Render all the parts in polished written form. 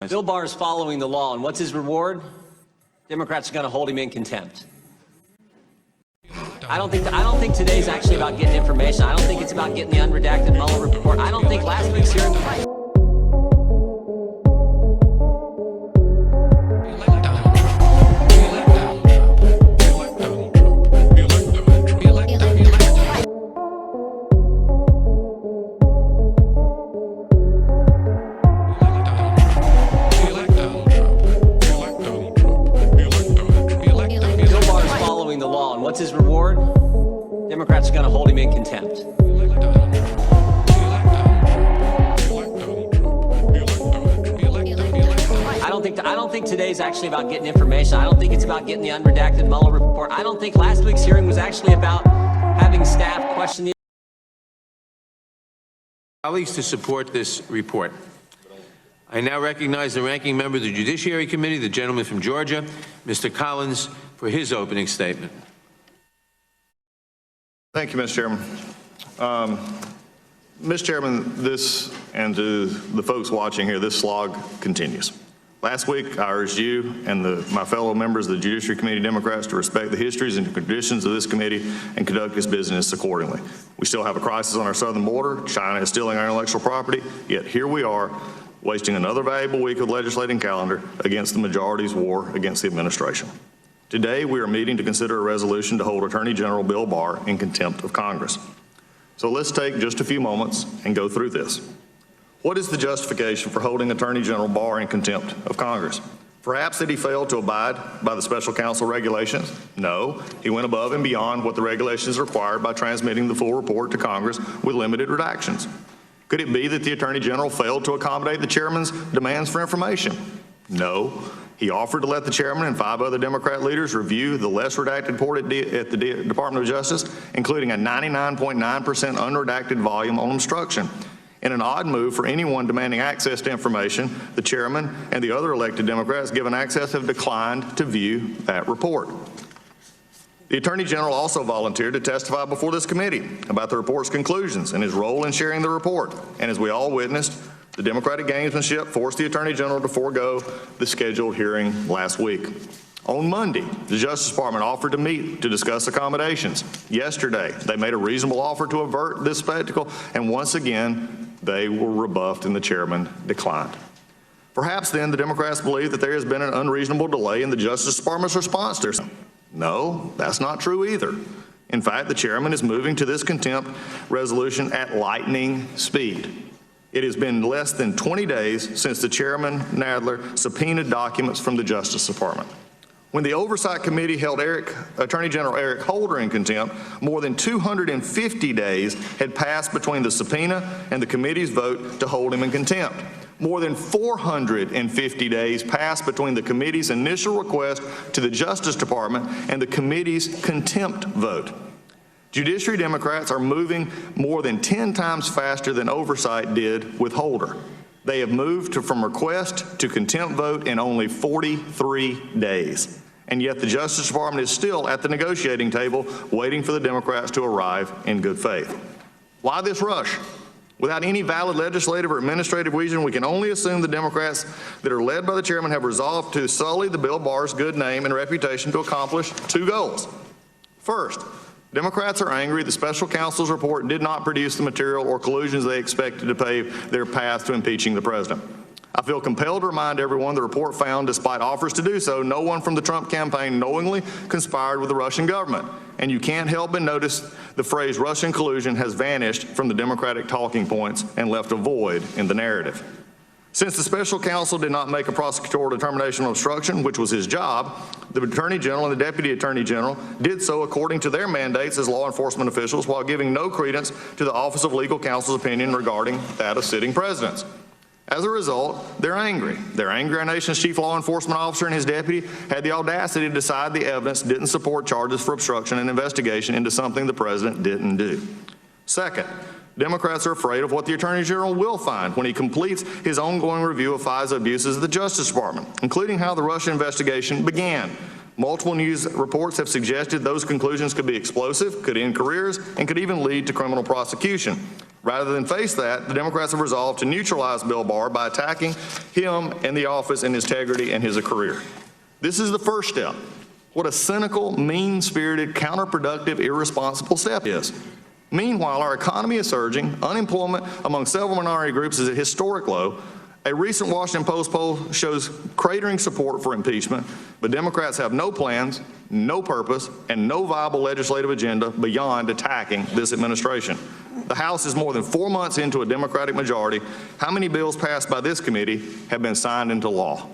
Bill Barr is following the law, and what's his reward? Democrats are going to hold him in contempt. I don't think today's actually about getting information. I don't think it's about getting the unredacted Mueller report. I don't think last week's hearing was right. The law, and what's his reward? Democrats are going to hold him in contempt. I don't think today's actually about getting information. I don't think it's about getting the unredacted Mueller report. I don't think last week's hearing was actually about having staff question the colleagues to support this report. I now recognize the ranking member of the Judiciary Committee, the gentleman from Georgia, Mr. Collins, for his opening statement. Thank you, Mr. Chairman. Mr. Chairman, this, and to the folks watching here, this slog continues. Last week, I urged you and my fellow members of the Judiciary Committee Democrats to respect the histories and traditions of this committee and conduct its business accordingly. We still have a crisis on our southern border. China is stealing our intellectual property, yet here we are, wasting another valuable week of the legislating calendar against the majority's war against the administration. Today, we are meeting to consider a resolution to hold Attorney General Bill Barr in contempt of Congress. So let's take just a few moments and go through this. What is the justification for holding Attorney General Barr in contempt of Congress? Perhaps that he failed to abide by the special counsel regulations? No, he went above and beyond what the regulations required by transmitting the full report to Congress with limited redactions. Could it be that the Attorney General failed to accommodate the chairman's demands for information? No. He offered to let the chairman and 5 other Democrat leaders review the less redacted report at the Department of Justice, including a 99.9% unredacted volume on obstruction. In an odd move for anyone demanding access to information, the chairman and the other elected Democrats given access have declined to view that report. The Attorney General also volunteered to testify before this committee about the report's conclusions and his role in sharing the report. And as we all witnessed, the Democratic gamesmanship forced the Attorney General to forego the scheduled hearing last week. On Monday, the Justice Department offered to meet to discuss accommodations. Yesterday, they made a reasonable offer to avert this spectacle, and once again, they were rebuffed and the chairman declined. Perhaps then the Democrats believe that there has been an unreasonable delay in the Justice Department's response to them. No, that's not true either. In fact, the chairman is moving to this contempt resolution at lightning speed. It has been less than 20 days since the chairman, Nadler, subpoenaed documents from the Justice Department. When the Oversight Committee held Attorney General Eric Holder in contempt, more than 250 days had passed between the subpoena and the committee's vote to hold him in contempt. More than 450 days passed between the committee's initial request to the Justice Department and the committee's contempt vote. Judiciary Democrats are moving more than 10 times faster than Oversight did with Holder. They have moved from request to contempt vote in only 43 days. And yet the Justice Department is still at the negotiating table waiting for the Democrats to arrive in good faith. Why this rush? Without any valid legislative or administrative reason, we can only assume the Democrats that are led by the chairman have resolved to sully the Bill Barr's good name and reputation to accomplish 2 goals. First, Democrats are angry the special counsel's report did not produce the material or collusions they expected to pave their path to impeaching the president. I feel compelled to remind everyone the report found, despite offers to do so, no one from the Trump campaign knowingly conspired with the Russian government. And you can't help but notice the phrase Russian collusion has vanished from the Democratic talking points and left a void in the narrative. Since the special counsel did not make a prosecutorial determination on obstruction, which was his job, the Attorney General and the Deputy Attorney General did so according to their mandates as law enforcement officials while giving no credence to the Office of Legal Counsel's opinion regarding that of sitting presidents. As a result, they're angry. They're angry our nation's chief law enforcement officer and his deputy had the audacity to decide the evidence didn't support charges for obstruction and investigation into something the president didn't do. Second, Democrats are afraid of what the Attorney General will find when he completes his ongoing review of FISA abuses at the Justice Department, including how the Russia investigation began. Multiple news reports have suggested those conclusions could be explosive, could end careers, and could even lead to criminal prosecution. Rather than face that, the Democrats have resolved to neutralize Bill Barr by attacking him and the office and his integrity and his career. This is the first step. What a cynical, mean-spirited, counterproductive, irresponsible step is. Meanwhile, our economy is surging, unemployment among several minority groups is at historic low. A recent Washington Post poll shows cratering support for impeachment, but Democrats have no plans, no purpose, and no viable legislative agenda beyond attacking this administration. The House is more than 4 months into a Democratic majority. How many bills passed by this committee have been signed into law?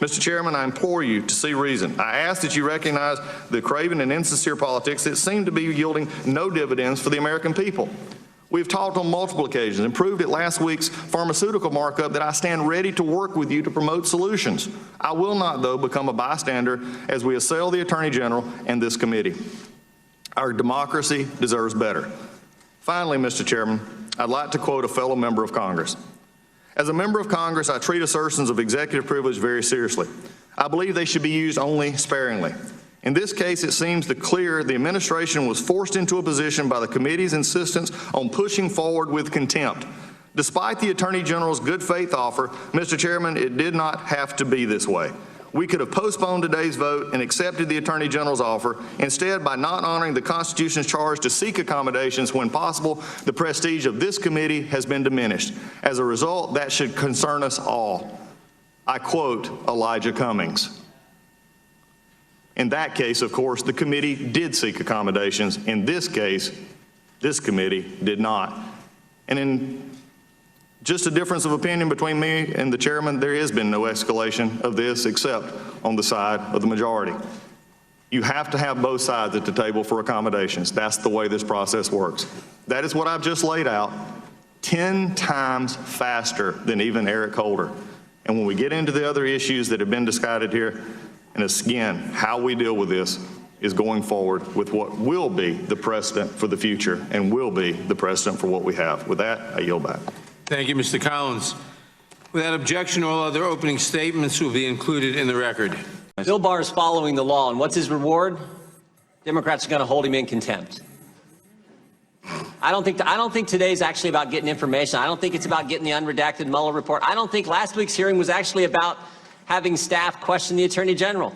Mr. Chairman, I implore you to see reason. I ask that you recognize the craven and insincere politics that seem to be yielding no dividends for the American people. We've talked on multiple occasions and proved at last week's pharmaceutical markup that I stand ready to work with you to promote solutions. I will not, though, become a bystander as we assail the Attorney General and this committee. Our democracy deserves better. Finally, Mr. Chairman, I'd like to quote a fellow member of Congress. As a member of Congress, I treat assertions of executive privilege very seriously. I believe they should be used only sparingly. In this case, it seems clear the administration was forced into a position by the committee's insistence on pushing forward with contempt. Despite the Attorney General's good faith offer, Mr. Chairman, it did not have to be this way. We could have postponed today's vote and accepted the Attorney General's offer. Instead, by not honoring the Constitution's charge to seek accommodations when possible, the prestige of this committee has been diminished. As a result, that should concern us all. I quote Elijah Cummings. In that case, of course, the committee did seek accommodations. In this case, this committee did not. And in just a difference of opinion between me and the chairman, there has been no escalation of this except on the side of the majority. You have to have both sides at the table for accommodations. That's the way this process works. That is what I've just laid out 10 times faster than even Eric Holder. And when we get into the other issues that have been discussed here, and again, how we deal with this is going forward with what will be the precedent for the future and will be the precedent for what we have. With that, I yield back. Thank you, Mr. Collins. Without objection, all other opening statements will be included in the record. Bill Barr is following the law, and what's his reward? Democrats are going to hold him in contempt. I don't think today's actually about getting information. I don't think it's about getting the unredacted Mueller report. I don't think last week's hearing was actually about having staff question the Attorney General.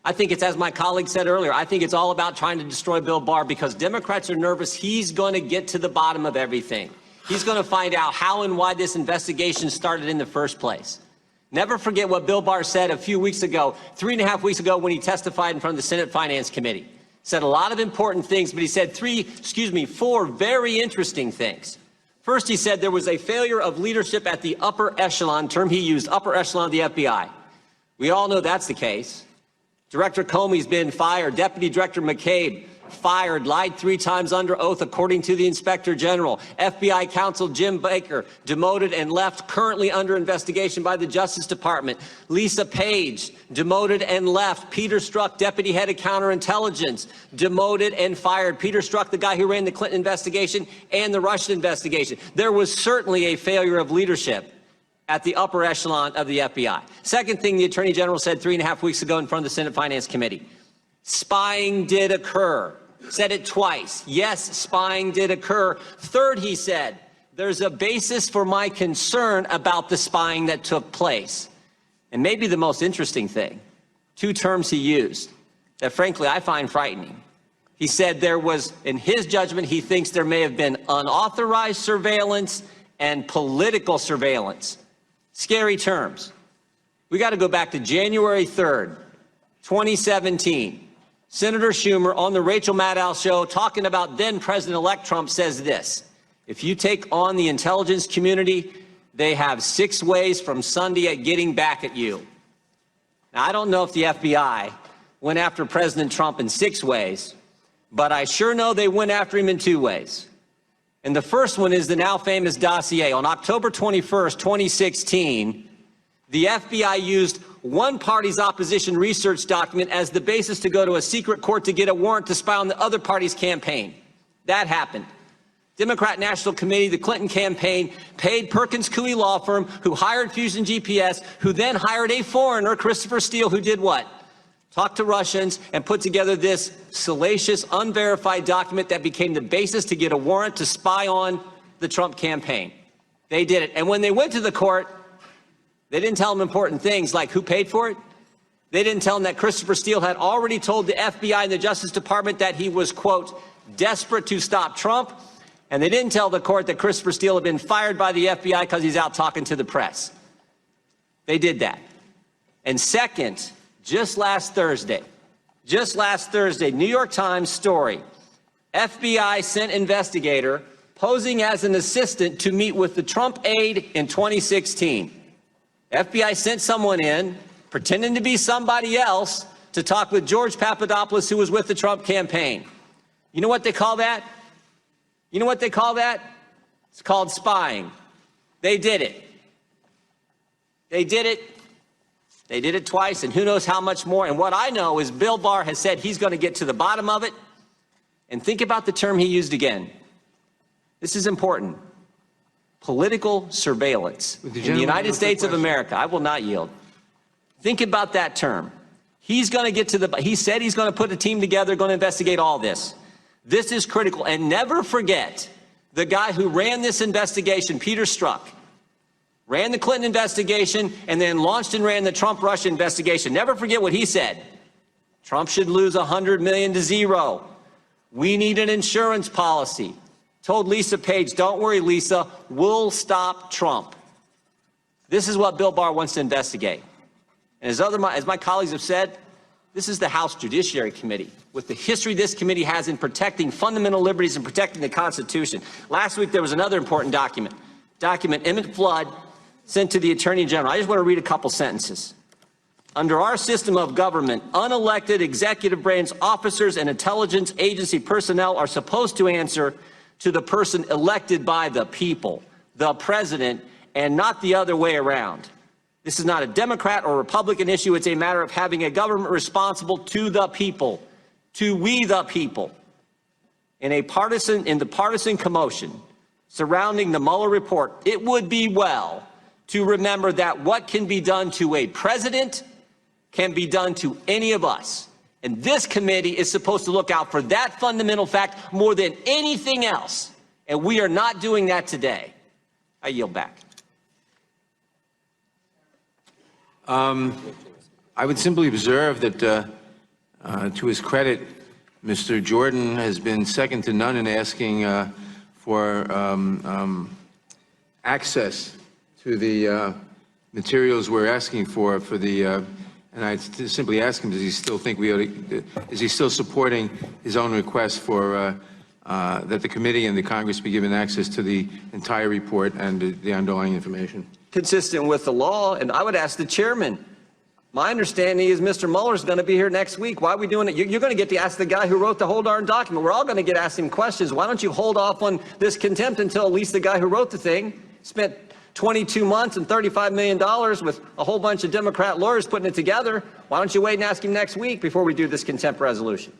I think it's, as my colleague said earlier, I think it's all about trying to destroy Bill Barr because Democrats are nervous he's going to get to the bottom of everything. He's going to find out how and why this investigation started in the first place. Never forget what Bill Barr said a few weeks ago, 3.5 weeks ago, when he testified in front of the Senate Finance Committee. Said a lot of important things, but he said four very interesting things. First, he said there was a failure of leadership at the upper echelon, term he used, upper echelon of the FBI. We all know that's the case. Director Comey's been fired. Deputy Director McCabe fired, lied 3 times under oath, according to the Inspector General. FBI counsel Jim Baker demoted and left, currently under investigation by the Justice Department. Lisa Page demoted and left. Peter Strzok, deputy head of counterintelligence, demoted and fired. Peter Strzok, the guy who ran the Clinton investigation and the Russian investigation. There was certainly a failure of leadership at the upper echelon of the FBI. Second thing the Attorney General said 3.5 weeks ago in front of the Senate Finance Committee. Spying did occur. Said it twice. Yes, spying did occur. Third, he said, there's a basis for my concern about the spying that took place. And maybe the most interesting thing, 2 terms he used that frankly I find frightening. He said there was, in his judgment, he thinks there may have been unauthorized surveillance and political surveillance. Scary terms. We got to go back to January 3rd, 2017. Senator Schumer on the Rachel Maddow show talking about then President-elect Trump says this: if you take on the intelligence community, they have 6 ways from Sunday at getting back at you. Now, I don't know if the FBI went after President Trump in 6 ways, but I sure know they went after him in 2 ways. And the first one is the now famous dossier. On October 21st, 2016, the FBI used one party's opposition research document as the basis to go to a secret court to get a warrant to spy on the other party's campaign. That happened. Democrat National Committee, the Clinton campaign, paid Perkins Coie law firm, who hired Fusion GPS, who then hired a foreigner, Christopher Steele, who did what? Talked to Russians and put together this salacious, unverified document that became the basis to get a warrant to spy on the Trump campaign. They did it. And when they went to the court, they didn't tell them important things like who paid for it. They didn't tell them that Christopher Steele had already told the FBI and the Justice Department that he was, quote, desperate to stop Trump. And they didn't tell the court that Christopher Steele had been fired by the FBI because he's out talking to the press. They did that. And second, just last Thursday, New York Times story, FBI sent investigator posing as an assistant to meet with the Trump aide in 2016. FBI sent someone in, pretending to be somebody else, to talk with George Papadopoulos, who was with the Trump campaign. You know what they call that? You know what they call that? It's called spying. They did it. They did it. They did it twice, and who knows how much more. And what I know is Bill Barr has said he's going to get to the bottom of it. And think about the term he used again. This is important. Political surveillance in the United States of America. I will not yield. Think about that term. He's going to get to the, he said he's going to put a team together, going to investigate all this. This is critical. And never forget the guy who ran this investigation, Peter Strzok, ran the Clinton investigation and then launched and ran the Trump-Russia investigation. Never forget what he said. Trump should lose 100 million to zero. We need an insurance policy. Told Lisa Page, don't worry, Lisa, we'll stop Trump. This is what Bill Barr wants to investigate. And as my colleagues have said, this is the House Judiciary Committee, with the history this committee has in protecting fundamental liberties and protecting the Constitution. Last week, there was another important document Emmett Flood, sent to the Attorney General. I just want to read a couple sentences. Under our system of government, unelected executive branch officers and intelligence agency personnel are supposed to answer to the person elected by the people, the president, and not the other way around. This is not a Democrat or Republican issue. It's a matter of having a government responsible to the people, to we the people. In the partisan commotion surrounding the Mueller report, it would be well to remember that what can be done to a president can be done to any of us. And this committee is supposed to look out for that fundamental fact more than anything else. And we are not doing that today. I yield back. I would simply observe that, to his credit, Mr. Jordan has been second to none in asking for access to the materials we're asking for the, and I simply ask him, does he still think is he still supporting his own request for that the committee and the Congress be given access to the entire report and the underlying information? Consistent with the law, and I would ask the chairman. My understanding is Mr. Mueller's going to be here next week. Why are we doing it? You're going to get to ask the guy who wrote the whole darn document. We're all going to get asked him questions. Why don't you hold off on this contempt until at least the guy who wrote the thing spent 22 months and $35 million with a whole bunch of Democrat lawyers putting it together? Why don't you wait and ask him next week before we do this contempt resolution?